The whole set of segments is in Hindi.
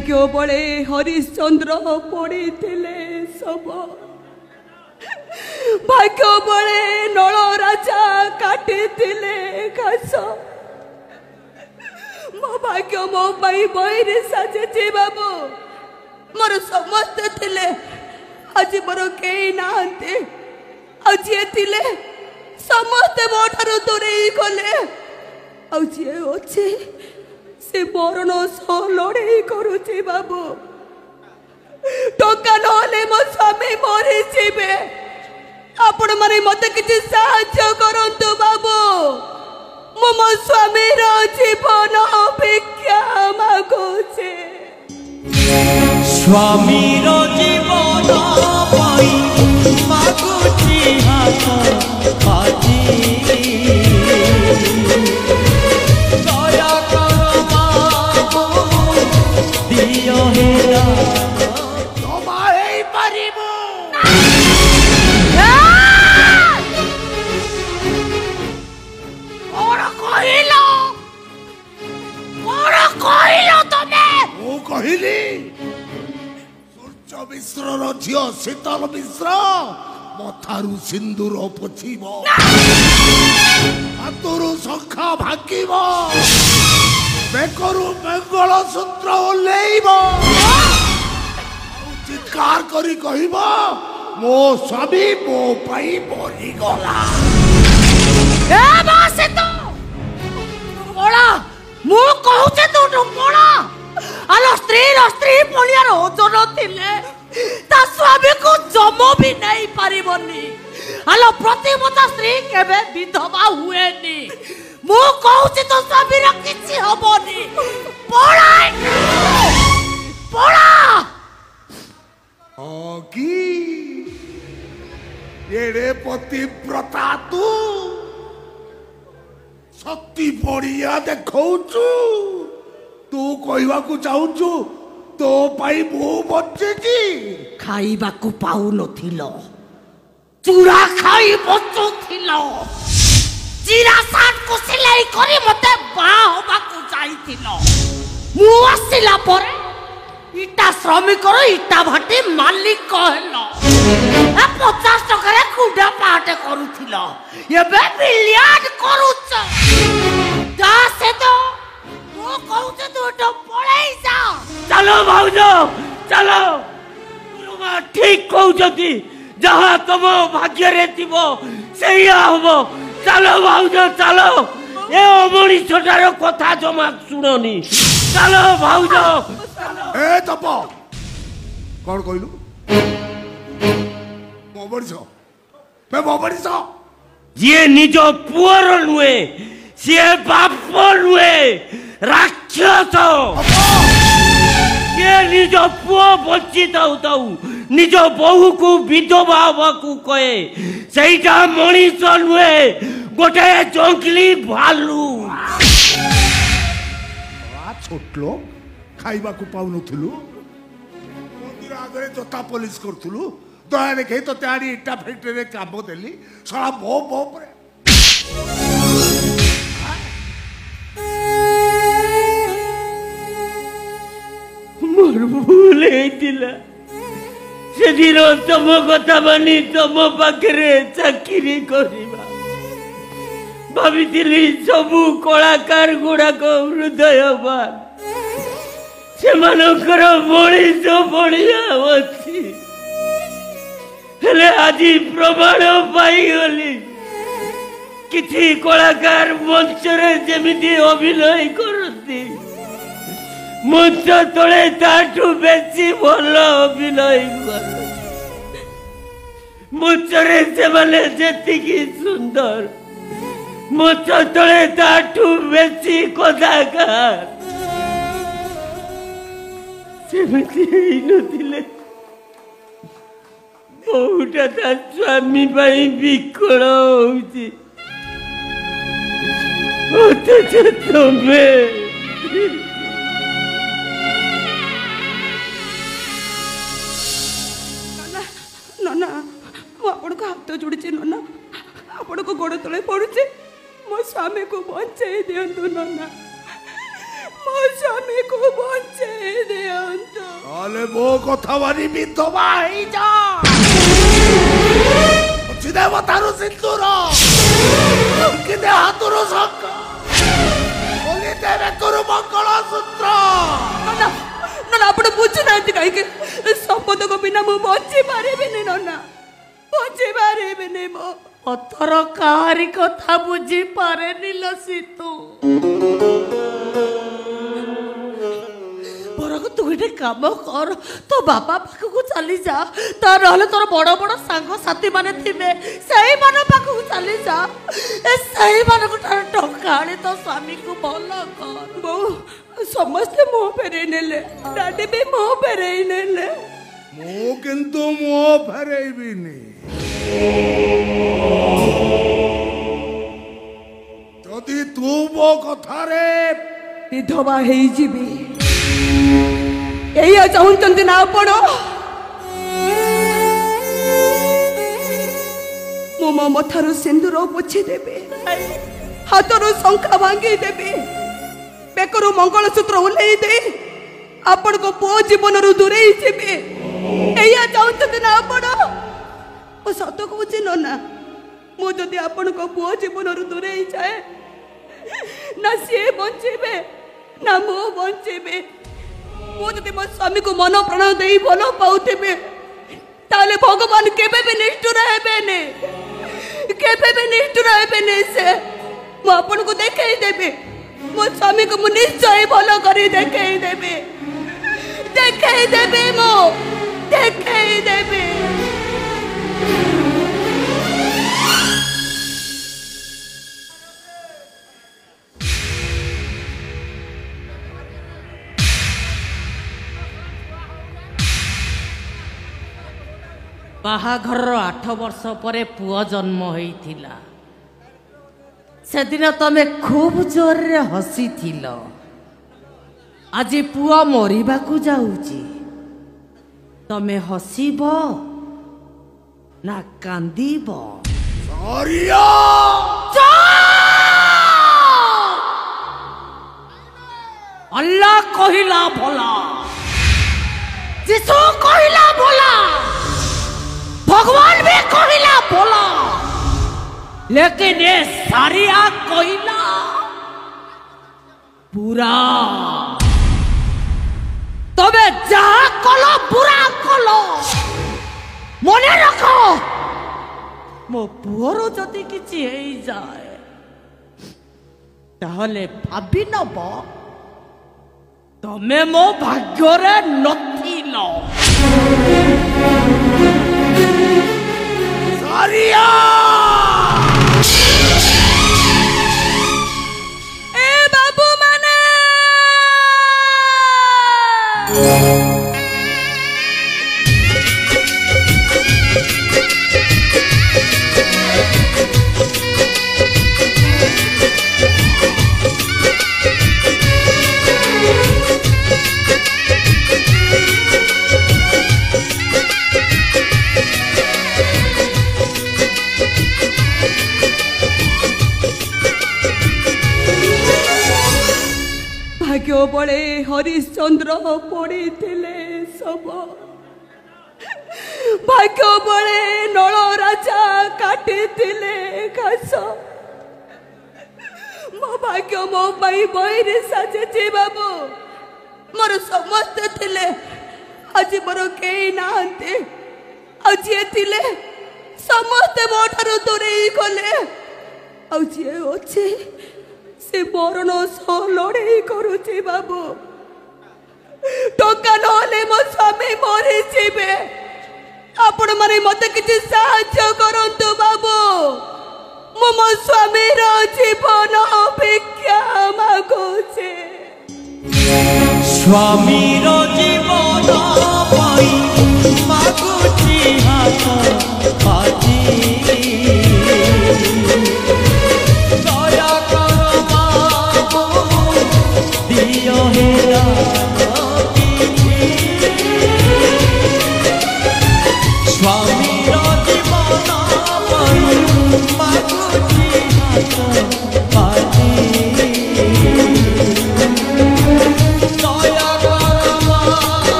भाग्य बड़े हरिश्चंद्र पड़ी सब भाग्य बड़े नल राजा काटी घास मो भाग्य मो बही साजे बाबू मोर समस्ते थिले आज मोर कई नहांते जी थिले समस्ते मो ठारू दूरे गले जी अच्छे से मरण सह लड़े करुचे बाबू टंका नहले मो स्वामी मरी जीवे आपण माने मते किछि साहाय्य करंतु बाबू मो स्वामी रो जीवन भिक्षा मागुचे स्वामी रो जीवन पाई मागुची हाथ पाजी दया कर बाबू दियो हेरा तमाहे परिबो कहली सूर्य मिश्र झी शीतल मिश्र मथारू सिंदूर पोछब हाथरू शंखा भांगिब बेकरू मंगल सूत्र ओल्लेइब चित्कार करी कहब मो स्वामी मो पाई मरी गला मु कहूचे तू ढुंगोड़ा आलो स्त्री पुलियार ओजन थिले ता स्वामी को जम भी नहीं पारिबनी आलो प्रतिमता स्त्री केबे विधवा हुएनी मु कहूची तो स्वामी रा किछि हबनी पड़ा की एड़े पतिव्रता तू शक्ति पड़िया देखौचु तू कहवा को चाहूचु तो पाई मु बच्चे खाइबा को पाउ नथिलो चूड़ा खाई बच्चो थिलो जीरा साट को सिलाई करी मते बा होबा को जाईथिलो मु आसिला परे इटा श्रमिक रो इटा भाटी मालिक कहलो ए 50 टका रे कुडा पाटे करूथिलो एबे मिलियन करूछ ता से तो मु कहूचे तू तो पळेई जा चलो भाउजो चलो गुरुमा ठीक कहउछती जहां तुम भाग्य रे थिबो सेया होबो चलो भाउजो चलो ए अमणी छोटार कथा जमा सुननी चलो भाउजो ए तप कोन कहलु मोबड़िस ये निज पुअर नुए सी बाप नुए राक्षस ये निज पुओ बची थाउ थाउ निज बहु को विधवा हवा को कहे सहीटा मनीष नुए गोटे जंगली भालू छोटलो खाइबा को पाउ नथुलु मंदिर आगे जोता पुलिस करथुलु दया देखे तो त्यारी इटा फैक्ट्री रे काम देली साला बो परे मोर भूल हेतिला से दिन तुम कथा मानी तुम पाखरे चाकरी करिबा भावितिली सबु कलाकार गुड़ाक हृदयवान से मानकर मनीष बढ़िया अच्छी हेले आज प्रमाण पाईगली किसी कलाकार मंच रे जेमिति अभिनय करती मंच तले ताठू बेसी भल अभिनय करती मंच रे से माने जेतिकी सुंदर मंच तले ताठू बेसी कलाकार सेमिति नथिले बहुटा ता स्वामी पाई विकल होउची अथच तमे नना आपण को हाथ जोड़ी नना आपण को गोड़ तले पड़ुचे मो स्वामी को बचाई दियंतु नना मो स्वामी को बचाई दियंतु তাহলে মো কথা মানি বিধবা হই যা ଅଛି ଦେବତାରୁ ସିନ୍ଦୁର କିଦେ ହାତରୁ ଶଙ୍ଖ ଖୋଲିଦେ ବେକରୁ ମଙ୍ଗଳସୂତ୍ର। ନନା ନନା ଆପଣ ବୁଝୁନାହାନ୍ତି କାହିଁକି ସମ୍ପଦକୁ ବିନା ମୁଁ ବଞ୍ଚି ପାରିବିନି ନନା ବଞ୍ଚି ପାରିବିନି ମୁଁ ଅଥର କାହାରି କଥା ବୁଝିପାରେନି ଲୋ ସୀତୁ। ବରଂ ତୁ ଗୋଟେ କାମ କର ତୋ ବାପା ପାଖକୁ ଚାଲି ଯା ତା ନହେଲେ ତୋର ବଡ଼ ବଡ଼ ସାଙ୍ଗସାଥି ମାନେ ଥିବେ ସେଇମାନଙ୍କ ପାଖକୁ ଚାଲି ଯା ସେଇମାନଙ୍କ ଠାରୁ ଟଙ୍କା ଆଣି ତୋ ସ୍ୱାମୀକୁ ଭଲ କର। ବୋଉ ସମସ୍ତେ ମୋ ଫେରେଇ ନେଲେ ଡାଡି ବି ମୋ ଫେରେଇ ନେଲେ ମୁଁ କିନ୍ତୁ ମୋ ଫେରେଇବିନି। ଯଦି ତୁ ମୋ କଥାରେ ବିଧବା ହେଇଯିବି ଏଇଆ ଚାହୁଁଛନ୍ତି ନା ଆପଣ? ମୁଁ ମୋ ମଥାରୁ ସିନ୍ଦୁର ପୋଛିଦେବି ହାତରୁ ଶଙ୍ଖା ଭାଙ୍ଗିଦେବି ବେକରୁ ମଙ୍ଗଳସୂତ୍ର ଓହ୍ଲେଇ ଦେଇ ଆପଣଙ୍କ ପୁଅ ଜୀବନରୁ ଦୂରେଇ ଯିବି ଏଇଆ ଚାହୁଁଛନ୍ତି ନା ଆପଣ? ମୁଁ ସତ କହୁଛି ନନା ମୁଁ ଯଦି ଆପଣଙ୍କ ପୁଅ ଜୀବନରୁ ଦୂରେଇ ଯାଏ ନା ସିଏ ବଞ୍ଚିବେ ନା ମୁଁ ବଞ୍ଚିବି। ମୁଁ ଯଦି ମୋ ସ୍ୱାମୀକୁ ମନ ପ୍ରାଣ ଦେଇ ଭଲ ପାଉଥିବି ତାହେଲେ ଭଗବାନ କେବେ ବି ନିଷ୍ଠୁର ହେବେନି କେବେ ବି ନିଷ୍ଠୁର ହେବେନି। ସେ ମୁଁ ଆପଣଙ୍କୁ ଦେଖେଇ ଦେବି ମୋ ସ୍ୱାମୀକୁ ମୁଁ ନିଶ୍ଚୟ ଭଲ କରି ଦେଖେଇ ଦେବି ମୁଁ ଦେଖେଇ ଦେବି। ବାହାଘରର 8 ବର୍ଷ ପରେ ପୁଅ ଜନ୍ମ ହୋଇଥିଲା। ସେଦିନ ତମେ ଖୁବ୍ ଜୋରରେ ହସିଥିଲ। ଆଜି ପୁଅ ମରିବାକୁ ଯାଉଛି ତମେ ହସିବ ନା କାନ୍ଦିବ? अल्लाह कहिला भला जिसु कहिला भला भगवान भी कहिला भला लेकिन ये सारिया कहिला बुरा। तबे जा कलो बुरा कलो मने रखो मो पुअर जदि किछि हेई जाए ताहले भाबी नब तमे मो भाग्यरे नथिल। सारिया ए बाबू माने भाग्य बड़े हरिश्चंद्र पड़ी सब भाग्य बड़े नल राजा काटी घास मो भाग्य मो पाई बहिरी साजे बाबू मोर समस्त थिले आज मोर कई नाहंते आज थिले समस्ते मो ठारू दूरेई गले आज अच्छे से मरण सह लड़े करुचे बाबू टंका नहले मो स्वामी मरी जीवे आपण माने मते किछि साहाय्य करंतु बाबू मो मो स्वामीर जीवन भिक्षा मागुचे स्वामीर जीवन पाई मागुची हाथ पाजी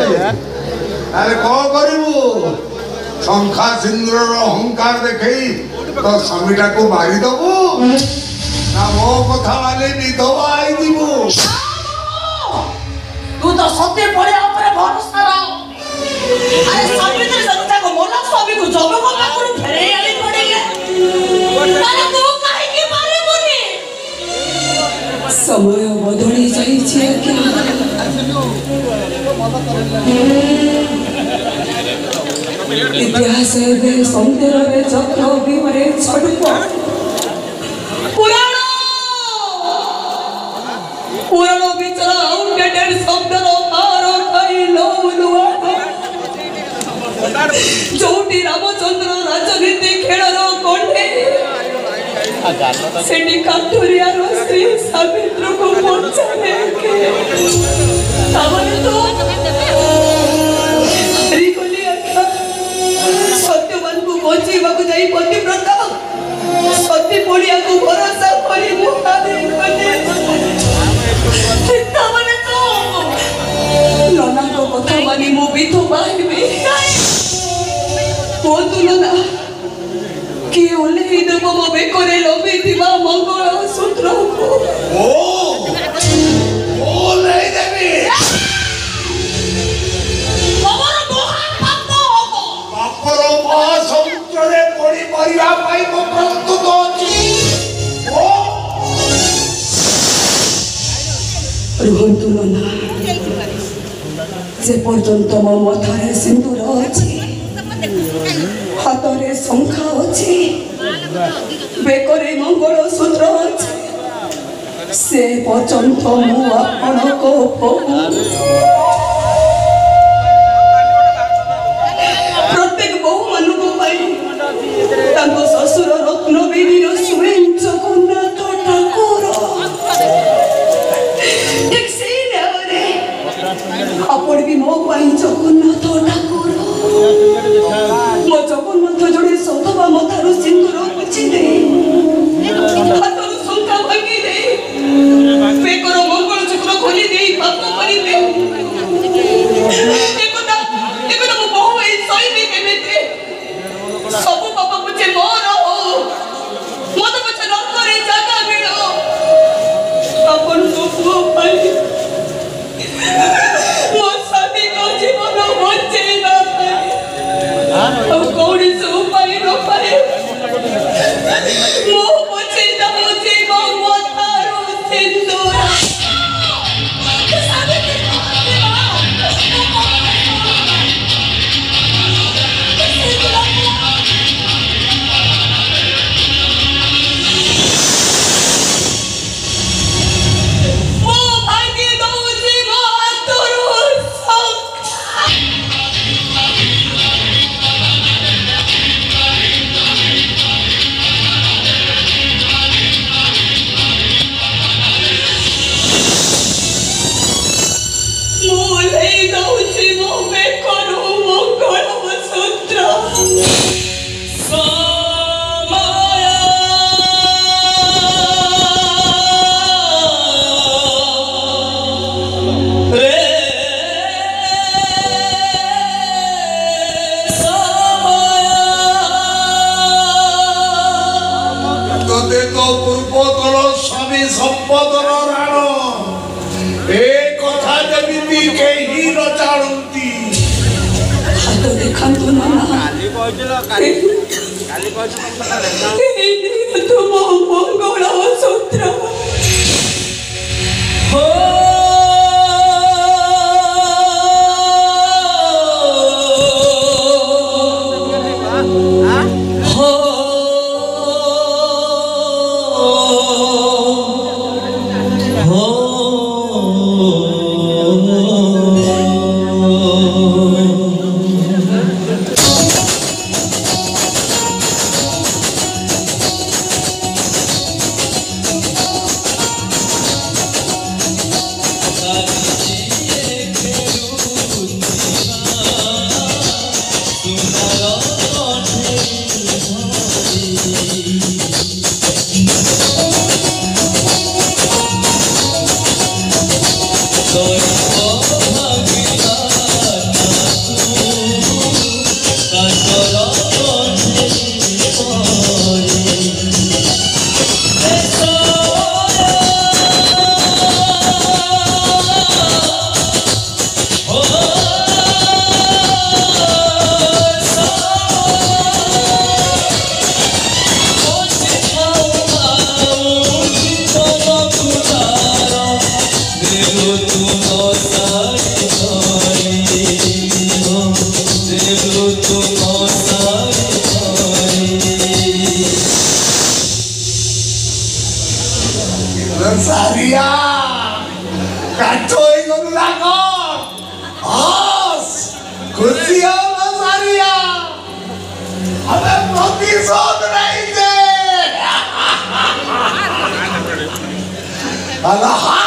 अरे कौन करू शंखा सिंदूर अहंकार देखे तो स्वामीटा को मारी दबु ना मो कथा वाले विधवा आई दिबु तू तो सत्य पड़े ऊपर भरोसा रहो अरे स्वामी तो जनता को मोला स्वामी को जब को पाकुड़ फेरे आली पड़ेगे तारे तू काहे की मारे बोली समय बदली जाई छे इतिहास सौंदर्य चक्र विमरे छड़प पुराण पुराण विचार आउटडेटेड शब्दर पार खाई लौलुआ जोटी रामचंद्र राजनीति खेलर कोठे सेठी काठुरियार श्री सावित्री को पहुंचाने के तावरे तो सत्यवान को बचीवा को जाई पतिव्रता सती पड़िया को भरोसा करी मुहारे कने चिंता माने तो लना को कथा मानी मो बिथो बाहिबे को तुलना के ओले देव मो बेकरे लबे दिवा मंगल सूत्र को ओ ले देबी बापर महासमुद्रे पड़ी मरिया पाई को प्रस्तुत होची ओ रुहंतु लना जे पर्यंत मो मथारे सिंदूर अछि हातरे शंखा अछि बेकरे मंगल सूत्र अछि से पर्यंत मु आपण को आपण भी मो पाई जगन्नाथ ठाकुर मो जगन्नाथ जोड़े सौदवा मथारू सिंदूर बुझी दे हाथरू शंका भांगी दे पेकर मंगल चक्र खोली दे भक्त करी दे एकदा मो बहु ए सही केमेते सब पापा मुझे मोर हो मत मुझे न करे जागा मिलो अपन को पुओ पाई मो साथी को जीवन बचेगा अब कौड़ी से उपाय न पाए मो बचे न जीवन मथारू सिंदूर संपदर राण ए कथा जमिति केही न जानती हाथ देखंतु ना काली तुम मंगल सूत्र हो Saria kacoi con lago os kusia Saria abe protisod nahi de ala